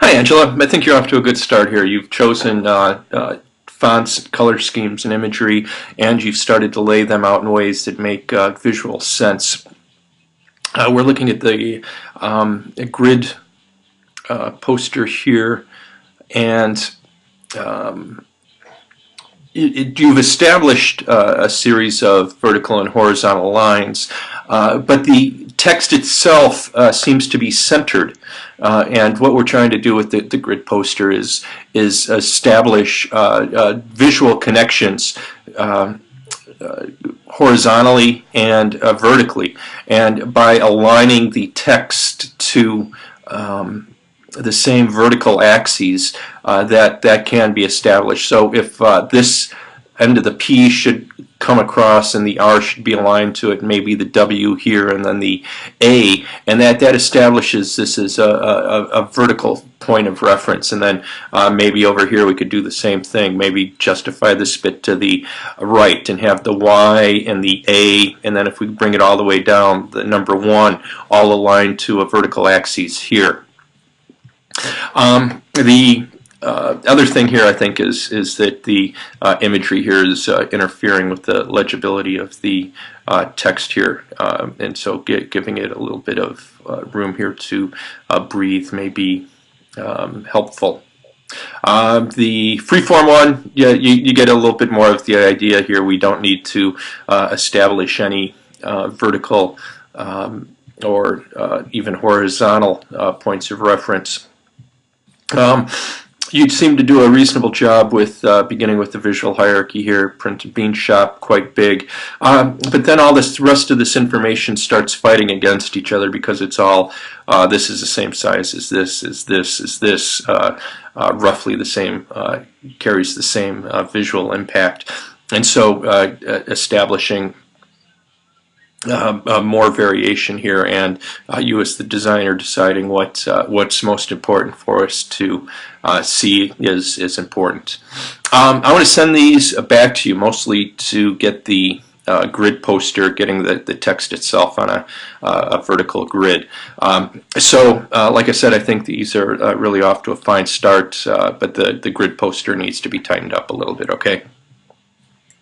Hi, Angela. I think you're off to a good start here. You've chosen fonts, color schemes, and imagery, and you've started to lay them out in ways that make visual sense. We're looking at the grid poster here, and you've established a series of vertical and horizontal lines, but the text itself seems to be centered. And what we're trying to do with the grid poster is establish visual connections horizontally and vertically. And by aligning the text to the same vertical axes, that can be established. So if this end of the P should come across and the R should be aligned to it, maybe the W here and then the A, and that establishes this as a vertical point of reference. And then maybe over here we could do the same thing, maybe justify this bit to the right and have the Y and the A, and then if we bring it all the way down, the number 1 all aligned to a vertical axis here. The other thing here, I think, is that the imagery here is interfering with the legibility of the text here, and so giving it a little bit of room here to breathe may be helpful. The freeform one, yeah, you get a little bit more of the idea here. We don't need to establish any vertical or even horizontal points of reference. You seem to do a reasonable job with beginning with the visual hierarchy here, print and bean shop, quite big. But then all this rest of this information starts fighting against each other because it's all, this is the same size as this, roughly the same, carries the same visual impact. And so establishing more variation here, and you as the designer deciding what's most important for us to see is important. I want to send these back to you mostly to get the grid poster, getting the text itself on a vertical grid. Like I said, I think these are really off to a fine start, but the grid poster needs to be tightened up a little bit, okay?